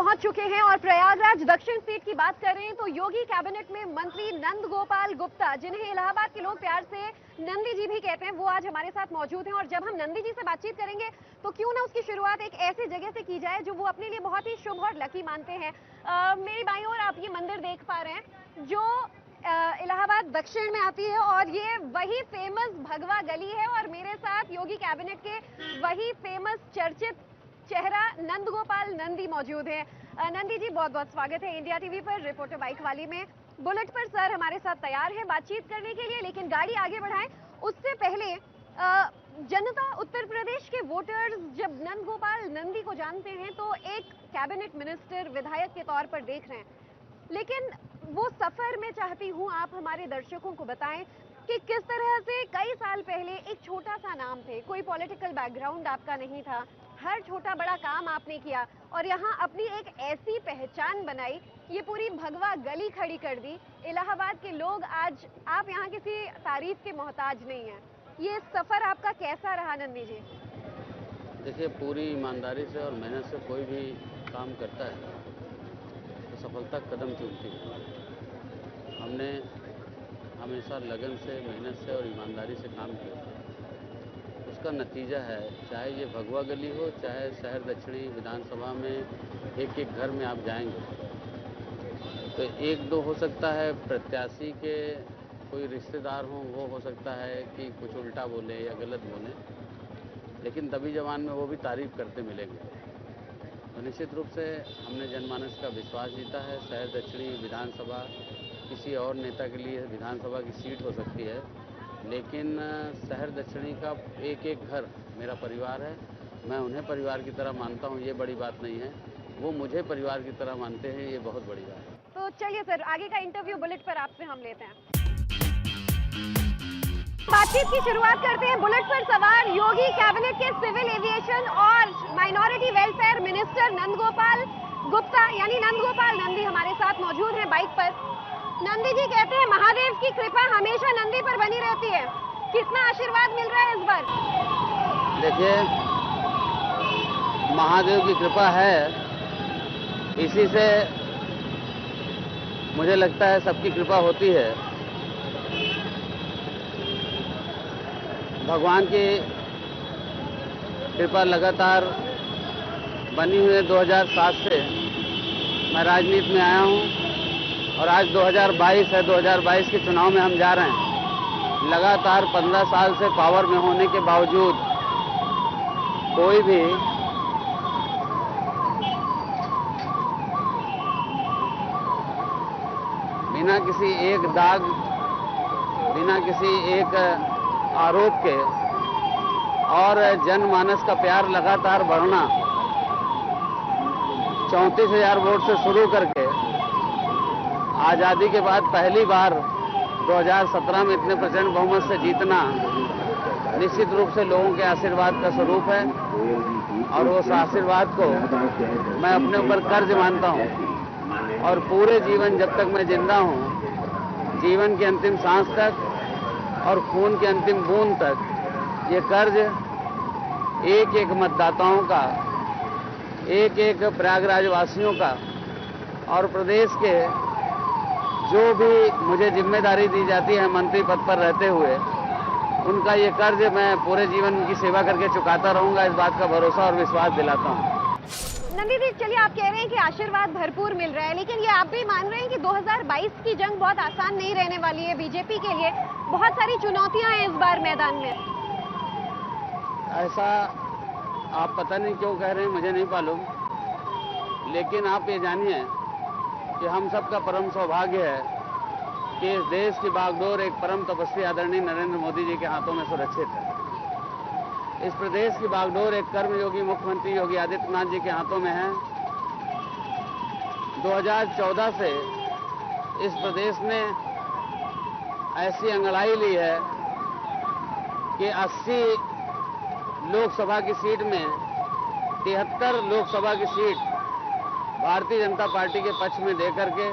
पहुंच चुके हैं और प्रयागराज दक्षिण सीट की बात कर रहे हैं तो योगी कैबिनेट में मंत्री नंद गोपाल गुप्ता, जिन्हें इलाहाबाद के लोग प्यार से नंदी जी भी कहते हैं, वो आज हमारे साथ मौजूद हैं। और जब हम नंदी जी से बातचीत करेंगे तो क्यों ना उसकी शुरुआत एक ऐसी जगह से की जाए जो वो अपने लिए बहुत ही शुभ और लकी मानते हैं। मेरी बाईं ओर आप ये मंदिर देख पा रहे हैं जो इलाहाबाद दक्षिण में आती है और ये वही फेमस भगवा गली है और मेरे साथ योगी कैबिनेट के वही फेमस चर्चित चेहरा नंद गोपाल नंदी मौजूद है। नंदी जी, बहुत बहुत स्वागत है इंडिया टीवी पर रिपोर्टर बाइक वाली में। बुलेट पर सर हमारे साथ तैयार है बातचीत करने के लिए, लेकिन गाड़ी आगे बढ़ाएं उससे पहले जनता, उत्तर प्रदेश के वोटर्स जब नंद गोपाल नंदी को जानते हैं तो एक कैबिनेट मिनिस्टर, विधायक के तौर पर देख रहे हैं, लेकिन वो सफर में चाहती हूँ आप हमारे दर्शकों को बताएं कि किस तरह से कई साल पहले एक छोटा सा नाम थे, कोई पॉलिटिकल बैकग्राउंड आपका नहीं था, हर छोटा बड़ा काम आपने किया और यहाँ अपनी एक ऐसी पहचान बनाई, ये पूरी भगवा गली खड़ी कर दी। इलाहाबाद के लोग आज, आप यहाँ किसी तारीफ के मोहताज नहीं हैं। ये सफर आपका कैसा रहा नंदी जी? देखिए, पूरी ईमानदारी से और मेहनत से कोई भी काम करता है तो सफलता कदम चूमती है। हमने हमेशा लगन से, मेहनत से और ईमानदारी से काम किया, उसका नतीजा है, चाहे ये भगवा गली हो, चाहे शहर दक्षिणी विधानसभा में एक एक घर में आप जाएंगे तो एक दो हो सकता है प्रत्याशी के कोई रिश्तेदार हों, वो हो सकता है कि कुछ उल्टा बोले या गलत बोले, लेकिन दबी जबान में वो भी तारीफ करते मिलेंगे। तो निश्चित रूप से हमने जनमानस का विश्वास जीता है। शहर दक्षिणी विधानसभा किसी और नेता के लिए विधानसभा की सीट हो सकती है, लेकिन शहर दक्षिणी का एक एक घर मेरा परिवार है। मैं उन्हें परिवार की तरह मानता हूँ, ये बड़ी बात नहीं है, वो मुझे परिवार की तरह मानते हैं, ये बहुत बड़ी बात है। तो चलिए सर, आगे का इंटरव्यू बुलेट पर आपसे हम लेते हैं। बातचीत की शुरुआत करते हैं बुलेट पर सवार योगी कैबिनेट के सिविल एविएशन और minority welfare minister Nand Gopal Gupta यानी नंद गोपाल नंदी हमारे साथ मौजूद हैं बाइक पर। नंदी जी कहते हैं महादेव की कृपा हमेशा नंदी पर बनी रहती है, कितना आशीर्वाद मिल रहा है इस बार? देखिए, महादेव की कृपा है, इसी से मुझे लगता है सबकी कृपा होती है। भगवान की कृपा लगातार बनी हुई है। 2007 से मैं राजनीति में आया हूं और आज 2022 है। 2022 के चुनाव में हम जा रहे हैं। लगातार 15 साल से पावर में होने के बावजूद कोई भी बिना किसी एक दाग, बिना किसी एक आरोप के और जनमानस का प्यार लगातार बढ़ना, 34,000 वोट से शुरू करके आज़ादी के बाद पहली बार 2017 में इतने प्रचंड बहुमत से जीतना निश्चित रूप से लोगों के आशीर्वाद का स्वरूप है और उस आशीर्वाद को मैं अपने ऊपर कर्ज मानता हूं और पूरे जीवन, जब तक मैं जिंदा हूं, जीवन की अंतिम सांस तक और खून की अंतिम बूंद तक ये कर्ज एक एक मतदाताओं का, एक एक प्रयागराज वासियों का और प्रदेश के जो भी मुझे जिम्मेदारी दी जाती है मंत्री पद पर रहते हुए, उनका ये कर्ज मैं पूरे जीवन उनकी सेवा करके चुकाता रहूंगा, इस बात का भरोसा और विश्वास दिलाता हूं। नंदी जी, चलिए आप कह रहे हैं कि आशीर्वाद भरपूर मिल रहा है, लेकिन ये आप भी मान रहे हैं कि 2022 की जंग बहुत आसान नहीं रहने वाली है बीजेपी के लिए, बहुत सारी चुनौतियां हैं इस बार मैदान में। ऐसा आप पता नहीं क्यों कह रहे हैं, मुझे नहीं मालूम, लेकिन आप ये जानिए कि हम सबका परम सौभाग्य है कि इस देश की बागडोर एक परम तपस्वी आदरणीय नरेंद्र मोदी जी के हाथों में सुरक्षित है। इस प्रदेश की बागडोर एक कर्मयोगी मुख्यमंत्री योगी आदित्यनाथ जी के हाथों में है। 2014 से इस प्रदेश ने ऐसी अंगड़ाई ली है कि 80 लोकसभा की सीट में 73 लोकसभा की सीट भारतीय जनता पार्टी के पक्ष में देकर के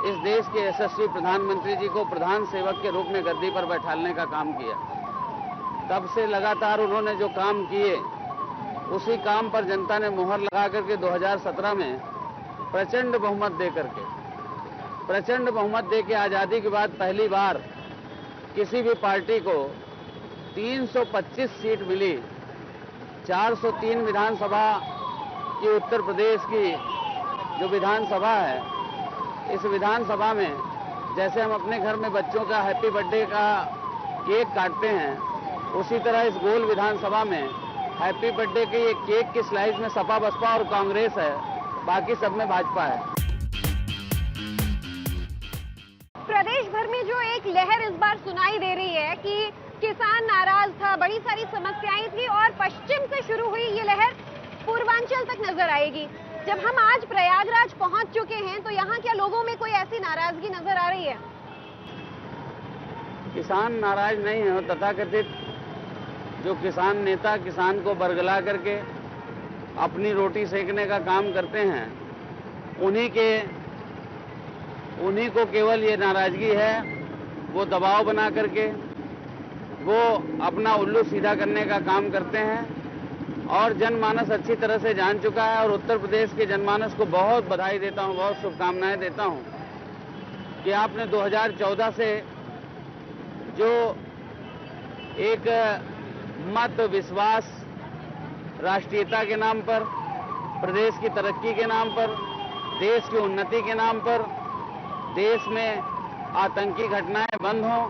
इस देश के यशस्वी प्रधानमंत्री जी को प्रधान सेवक के रूप में गद्दी पर बैठालने का काम किया। तब से लगातार उन्होंने जो काम किए उसी काम पर जनता ने मुहर लगा करके 2017 में प्रचंड बहुमत दे के आज़ादी के बाद पहली बार किसी भी पार्टी को 325 सीट मिली। 403 विधानसभा की उत्तर प्रदेश की जो विधानसभा है, इस विधानसभा में जैसे हम अपने घर में बच्चों का हैप्पी बर्थडे का केक काटते हैं, उसी तरह इस गोल विधानसभा में हैप्पी बर्थडे के ये केक की स्लाइस में सपा बसपा और कांग्रेस है, बाकी सब में भाजपा है। प्रदेश भर में जो एक लहर इस बार सुनाई दे रही है कि किसान नाराज था, बड़ी सारी समस्याएं थी और पश्चिम से शुरू हुई ये लहर पूर्वांचल तक नजर आएगी। जब हम आज प्रयागराज पहुंच चुके हैं तो यहाँ क्या लोगों में कोई ऐसी नाराजगी नजर आ रही है? किसान नाराज नहीं है। तथाकथित जो किसान नेता किसान को बरगला करके अपनी रोटी सेकने का काम करते हैं, उन्हीं को केवल ये नाराजगी है। वो दबाव बना करके वो अपना उल्लू सीधा करने का काम करते हैं और जनमानस अच्छी तरह से जान चुका है। और उत्तर प्रदेश के जनमानस को बहुत बधाई देता हूं, बहुत शुभकामनाएं देता हूं कि आपने 2014 से जो एक मत विश्वास राष्ट्रीयता के नाम पर, प्रदेश की तरक्की के नाम पर, देश की उन्नति के नाम पर, देश में आतंकी घटनाएं बंद हों,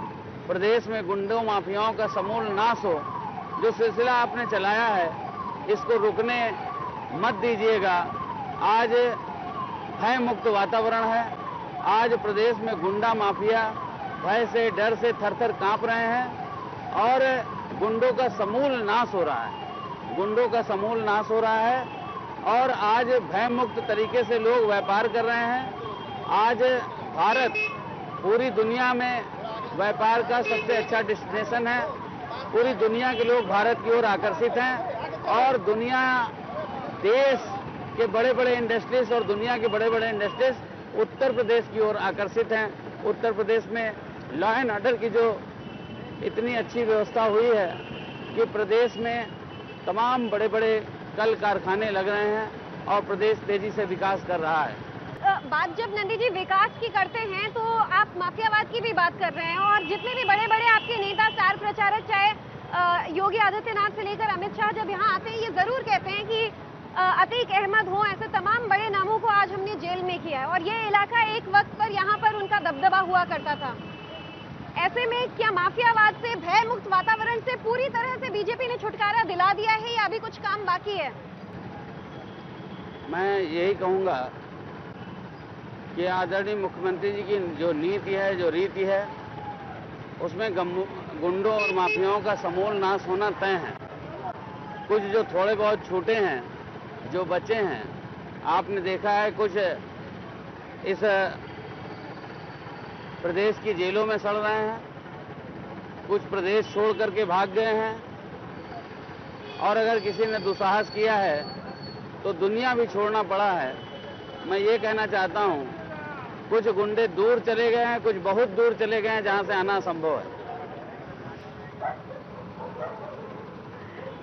प्रदेश में गुंडों माफियाओं का समूल नाश हो, जो सिलसिला आपने चलाया है इसको रुकने मत दीजिएगा। आज भय मुक्त वातावरण है। आज प्रदेश में गुंडा माफिया भय से, डर से थर-थर कांप रहे हैं और गुंडों का समूल नाश हो रहा है। गुंडों का समूल नाश हो रहा है और आज भय मुक्त तरीके से लोग व्यापार कर रहे हैं। आज भारत पूरी दुनिया में व्यापार का सबसे अच्छा डेस्टिनेशन है। पूरी दुनिया के लोग भारत की ओर आकर्षित हैं और देश के बड़े बड़े इंडस्ट्रीज और दुनिया के बड़े बड़े इंडस्ट्रीज उत्तर प्रदेश की ओर आकर्षित हैं। उत्तर प्रदेश में लॉ एंड ऑर्डर की जो इतनी अच्छी व्यवस्था हुई है कि प्रदेश में तमाम बड़े बड़े कल कारखाने लग रहे हैं और प्रदेश तेजी से विकास कर रहा है। बात जब नंदी जी विकास की करते हैं तो आप माफियावाद की भी बात कर रहे हैं और जितने भी बड़े बड़े आपके नेता, स्टार प्रचारक, चाहे योगी आदित्यनाथ से लेकर अमित शाह जब यहाँ आते हैं ये जरूर कहते हैं कि अतीक अहमद हो, ऐसे तमाम बड़े नामों को आज हमने जेल में किया है और ये इलाका एक वक्त पर यहाँ पर उनका दबदबा हुआ करता था। ऐसे में क्या माफियावाद से, भय मुक्त वातावरण से पूरी तरह से बीजेपी ने छुटकारा दिला दिया है या अभी कुछ काम बाकी है? मैं यही कहूंगा कि आदरणीय मुख्यमंत्री जी की जो नीति है, जो रीति है, उसमें गुंडों और माफियाओं का समूल नाश होना तय है। कुछ जो थोड़े बहुत छूटे हैं, जो बचे हैं, आपने देखा है कुछ इस प्रदेश की जेलों में सड़ रहे हैं, कुछ प्रदेश छोड़ करके भाग गए हैं और अगर किसी ने दुस्साहस किया है तो दुनिया भी छोड़ना पड़ा है। मैं ये कहना चाहता हूं, कुछ गुंडे दूर चले गए हैं, कुछ बहुत दूर चले गए हैं जहां से आना संभव है।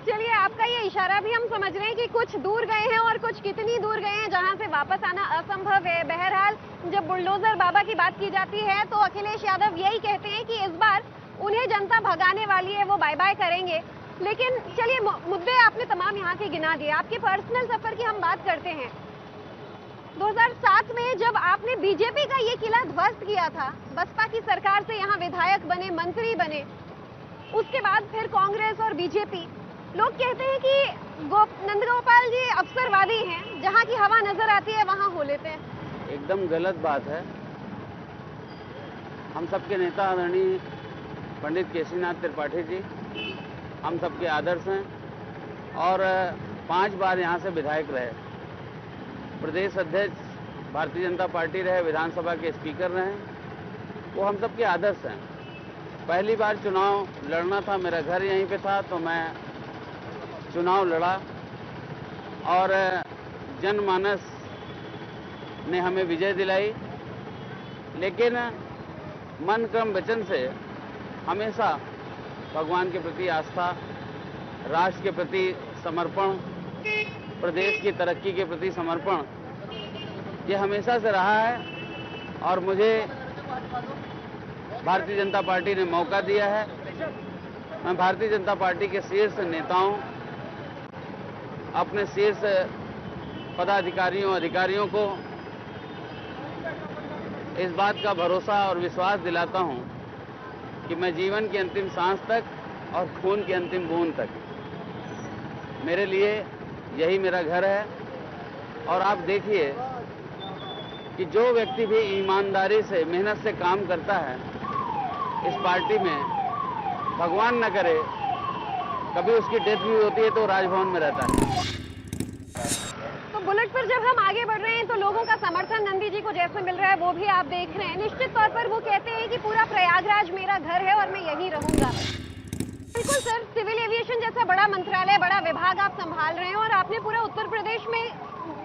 चलिए, आपका ये इशारा भी हम समझ रहे हैं कि कुछ दूर गए हैं और कुछ कितनी दूर गए हैं जहां से वापस आना असंभव है। बहरहाल जब बुलडोजर बाबा की बात की जाती है तो अखिलेश यादव यही कहते हैं कि इस बार उन्हें जनता भगाने वाली है, वो बाय बाय करेंगे। लेकिन चलिए, मुद्दे आपने तमाम यहाँ के गिना दिए। आपके पर्सनल सफर की हम बात करते हैं। 2007 में जब आपने बीजेपी का ये किला ध्वस्त किया था, बसपा की सरकार से यहाँ विधायक बने, मंत्री बने, उसके बाद फिर कांग्रेस और बीजेपी, लोग कहते हैं कि नंदगोपाल जी अवसरवादी हैं, जहां की हवा नजर आती है वहां हो लेते हैं। एकदम गलत बात है। हम सबके नेता आदरणीय पंडित केसीनाथ त्रिपाठी जी हम सबके आदर्श हैं और 5 बार यहाँ से विधायक रहे, प्रदेश अध्यक्ष भारतीय जनता पार्टी रहे, विधानसभा के स्पीकर रहे, वो हम सबके आदर्श हैं। पहली बार चुनाव लड़ना था, मेरा घर यहीं पे था, तो मैं चुनाव लड़ा और जनमानस ने हमें विजय दिलाई। लेकिन मन क्रम वचन से हमेशा भगवान के प्रति आस्था, राष्ट्र के प्रति समर्पण प्रदेश की तरक्की के प्रति समर्पण ये हमेशा से रहा है और मुझे भारतीय जनता पार्टी ने मौका दिया है। मैं भारतीय जनता पार्टी के शीर्ष नेताओं, अपने शीर्ष पदाधिकारियों, अधिकारियों को इस बात का भरोसा और विश्वास दिलाता हूं कि मैं जीवन की अंतिम सांस तक और खून की अंतिम बूंद तक, मेरे लिए यही मेरा घर है। और आप देखिए कि जो व्यक्ति भी ईमानदारी से, मेहनत से काम करता है इस पार्टी में, भगवान न करे कभी उसकी डेथ भी होती है तो राजभवन में रहता है। तो बुलेट पर जब हम आगे बढ़ रहे हैं तो लोगों का समर्थन नंदी जी को जैसे मिल रहा है वो भी आप देख रहे हैं। निश्चित तौर पर वो कहते हैं कि पूरा प्रयागराज मेरा घर है और मैं यहीं रहूंगा। बिल्कुल सर, सिविल एविएशन जैसा बड़ा मंत्रालय, बड़ा विभाग आप संभाल रहे हैं और आपने पूरा उत्तर प्रदेश में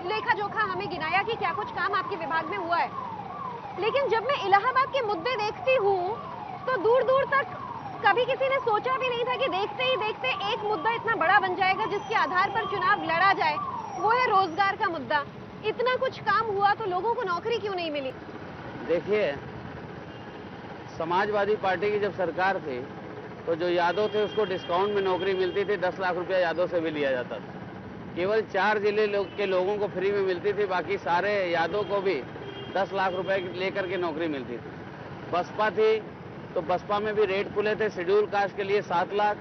लेखा जोखा हमें गिनाया कि क्या कुछ काम आपके विभाग में हुआ है। लेकिन जब मैं इलाहाबाद के मुद्दे देखती हूँ तो दूर दूर तक कभी किसी ने सोचा भी नहीं था कि देखते ही देखते एक मुद्दा इतना बड़ा बन जाएगा जिसके आधार पर चुनाव लड़ा जाए। वो है रोजगार का मुद्दा। इतना कुछ काम हुआ तो लोगों को नौकरी क्यों नहीं मिली? देखिए, समाजवादी पार्टी की जब सरकार थी तो जो यादव थे उसको डिस्काउंट में नौकरी मिलती थी, 10 लाख रुपया यादव से भी लिया जाता था। केवल 4 जिले के लोगों को फ्री में मिलती थी, बाकी सारे यादव को भी 10 लाख रुपए लेकर के नौकरी मिलती थी। बसपा थी तो बसपा में भी रेट खुले थे, शेड्यूल कास्ट के लिए 7 लाख,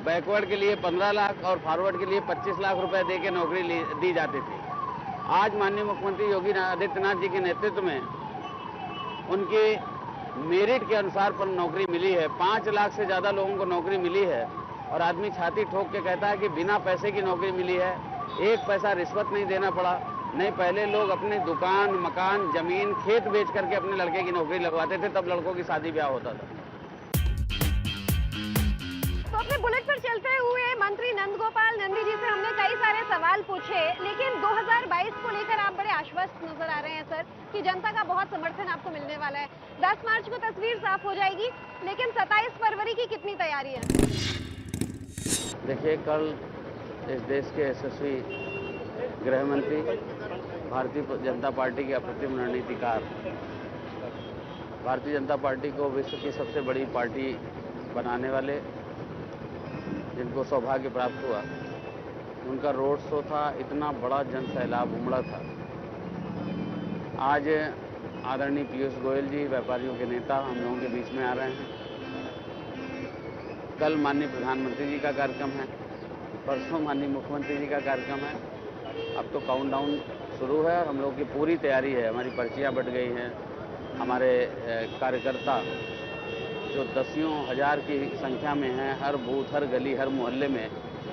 बैकवर्ड के लिए 15 लाख और फॉरवर्ड के लिए 25 लाख रुपए दे के नौकरी दी जाती थी। आज माननीय मुख्यमंत्री योगी आदित्यनाथ जी के नेतृत्व में उनके मेरिट के अनुसार पर नौकरी मिली है। 5 लाख से ज्यादा लोगों को नौकरी मिली है और आदमी छाती ठोक के कहता है कि बिना पैसे की नौकरी मिली है, 1 पैसा रिश्वत नहीं देना पड़ा। नहीं, पहले लोग अपनी दुकान, मकान, जमीन, खेत बेच करके अपने लड़के की नौकरी लगवाते थे, तब लड़कों की शादी ब्याह होता था। तो अपने बुलेट पर चलते हुए मंत्री नंदगोपाल नंदी जी से हमने कई सारे सवाल पूछे, लेकिन 2022 को लेकर आप बड़े आश्वस्त नजर आ रहे हैं सर कि जनता का बहुत समर्थन आपको मिलने वाला है। 10 मार्च को तस्वीर साफ हो जाएगी, लेकिन 27 फरवरी की कितनी तैयारी है? देखिए, कल इस देश के यशस्वी गृह मंत्री, भारतीय जनता पार्टी के अप्रतिम रणनीतिकार, भारतीय जनता पार्टी को विश्व की सबसे बड़ी पार्टी बनाने वाले जिनको सौभाग्य प्राप्त हुआ, उनका रोड शो था, इतना बड़ा जन सैलाब उमड़ा था। आज आदरणीय पीयूष गोयल जी, व्यापारियों के नेता, हम लोगों के बीच में आ रहे हैं। कल माननीय प्रधानमंत्री जी का कार्यक्रम है, परसों माननीय मुख्यमंत्री जी का कार्यक्रम है। अब तो काउंटडाउन शुरू है और हम लोग की पूरी तैयारी है। हमारी पर्चियां बट गई हैं, हमारे कार्यकर्ता जो दसियों हजार की संख्या में हैं, हर बूथ, हर गली, हर मोहल्ले में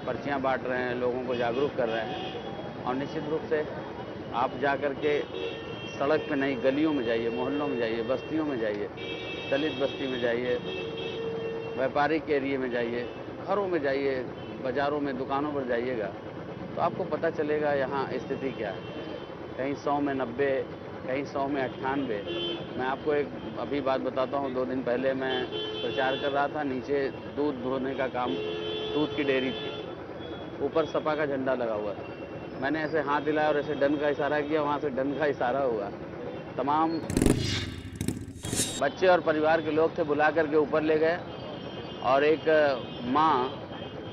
पर्चियां बांट रहे हैं, लोगों को जागरूक कर रहे हैं। और निश्चित रूप से आप जा कर के सड़क पे नहीं, गलियों में जाइए, मोहल्लों में जाइए, बस्तियों में जाइए, दलित बस्ती में जाइए, व्यापारिक एरिया में जाइए, घरों में जाइए, बाजारों में, दुकानों पर जाइएगा तो आपको पता चलेगा यहाँ स्थिति क्या है। कहीं 100 में 90, कहीं 100 में 98। मैं आपको एक अभी बात बताता हूँ। 2 दिन पहले मैं प्रचार कर रहा था, नीचे दूध धोने का काम, दूध की डेयरी थी, ऊपर सपा का झंडा लगा हुआ था। मैंने ऐसे हाथ हिलाया और ऐसे डन का इशारा किया, वहाँ से डन का इशारा हुआ। तमाम बच्चे और परिवार के लोग थे, बुला करके ऊपर ले गए और एक माँ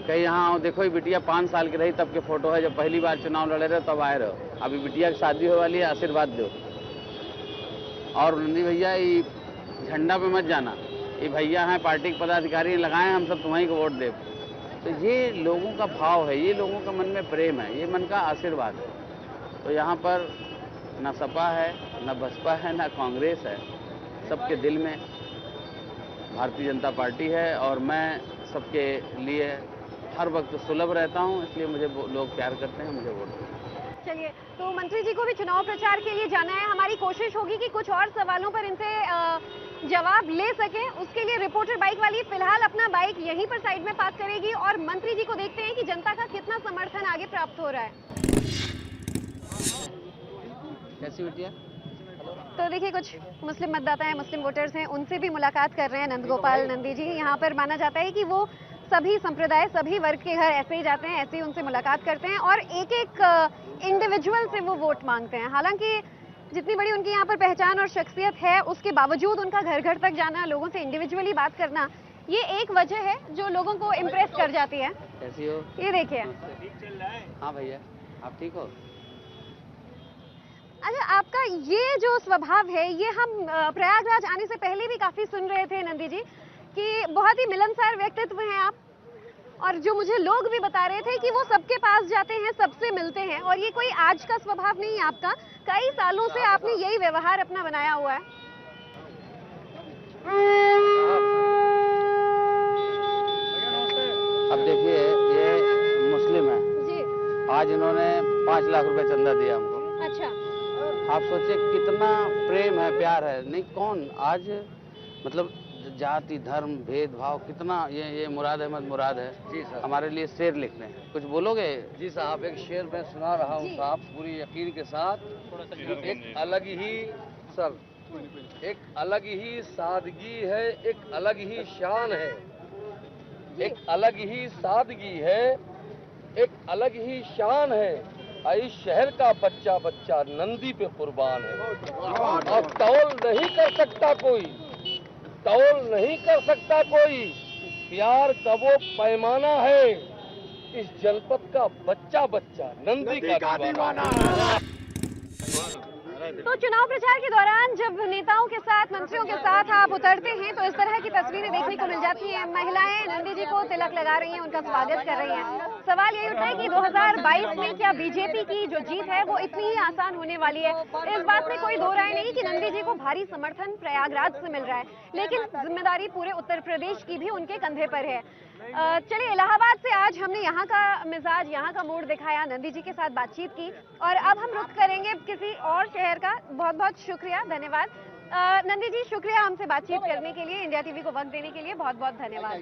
कहीं यहाँ आओ, देखो ये बिटिया 5 साल की रही तब के फोटो है, जब पहली बार चुनाव लड़े रहे तब आए रहो, अभी बिटिया की शादी होने वाली है, आशीर्वाद दो। और नंदी भैया ये झंडा पे मत जाना, ये भैया हैं पार्टी के पदाधिकारी लगाए, हम सब तुम्हारी को वोट दे। तो ये लोगों का भाव है, ये लोगों का मन में प्रेम है, ये मन का आशीर्वाद है। तो यहाँ पर न सपा है, न बसपा है, न कांग्रेस है, सबके दिल में भारतीय जनता पार्टी है और मैं सबके लिए हर वक्त सुलभ रहता हूं, इसलिए मुझे लोग प्यार करते हैं, मुझे वोट देते हैं। चलिए, तो मंत्री जी को भी चुनाव प्रचार के लिए जाना है। हमारी कोशिश होगी कि कुछ और सवालों पर इनसे जवाब ले सकें। उसके लिए रिपोर्टर बाइक वाली फिलहाल अपना बाइक यहीं पर साइड में पार्क करेगी और मंत्री जी को देखते हैं कि जनता का कितना समर्थन आगे प्राप्त हो रहा है। कैसी बिटिया? तो देखिए, कुछ मुस्लिम मतदाता हैं, मुस्लिम वोटर्स हैं, उनसे भी मुलाकात कर रहे हैं नंदगोपाल नंदी जी। यहाँ पर माना जाता है कि वो सभी संप्रदाय, सभी वर्ग के घर ऐसे ही जाते हैं, ऐसे ही उनसे मुलाकात करते हैं और एक एक इंडिविजुअल से वो वोट मांगते हैं। हालांकि जितनी बड़ी उनकी यहाँ पर पहचान और शख्सियत है, उसके बावजूद उनका घर घर तक जाना, लोगों से इंडिविजुअली बात करना, ये एक वजह है जो लोगों को इम्प्रेस कर जाती है। कैसी हो? ये देखिए। हाँ भैया, आप ठीक हो? अच्छा, आपका ये जो स्वभाव है, ये हम प्रयागराज आने से पहले भी काफी सुन रहे थे नंदी जी, कि बहुत ही मिलनसार व्यक्तित्व हैं आप, और जो मुझे लोग भी बता रहे थे कि वो सबके पास जाते हैं, सबसे मिलते हैं, और ये कोई आज का स्वभाव नहीं है आपका, कई सालों से आपने यही व्यवहार अपना बनाया हुआ है। अब देखिए, ये मुस्लिम है जी। आज इन्होंने 5 लाख रुपए चंदा दिया हमको। अच्छा। आप सोचिए कितना प्रेम है, प्यार है। नहीं कौन आज मतलब जाति धर्म भेदभाव कितना। ये मुराद अहमद मुराद है जी सर। हमारे लिए शेर लिख रहे हैं, कुछ बोलोगे? जी साहब, एक शेर मैं सुना रहा हूँ जी। साहब, पूरी यकीन के साथ। एक अलग ही सर, एक अलग ही सादगी है, एक अलग ही शान है, एक अलग ही सादगी है, एक अलग ही शान है। इस शहर का बच्चा बच्चा नंदी पे कुर्बान है। और तौल नहीं कर सकता कोई, तौल नहीं कर सकता कोई, प्यार का वो पैमाना है। इस जनपद का बच्चा बच्चा नंदी का दीवाना। तो चुनाव प्रचार के दौरान जब नेताओं के साथ, मंत्रियों के साथ आप उतरते हैं तो इस तरह की तस्वीरें देखने को मिल जाती हैं। महिलाएं नंदी जी को तिलक लगा रही हैं, उनका स्वागत कर रही हैं। सवाल यही उठता है कि 2022 में क्या बीजेपी की जो जीत है वो इतनी ही आसान होने वाली है? इस बात में कोई दो राय नहीं कि नंदी जी को भारी समर्थन प्रयागराज से मिल रहा है, लेकिन जिम्मेदारी पूरे उत्तर प्रदेश की भी उनके कंधे पर है। चलिए, इलाहाबाद से आज हमने यहाँ का मिजाज, यहाँ का मूड दिखाया, नंदी जी के साथ बातचीत की, और अब हम रुख करेंगे किसी और शहर का। बहुत बहुत शुक्रिया, धन्यवाद नंदी जी, शुक्रिया हमसे बातचीत करने के लिए, इंडिया टीवी को वक्त देने के लिए बहुत बहुत धन्यवाद।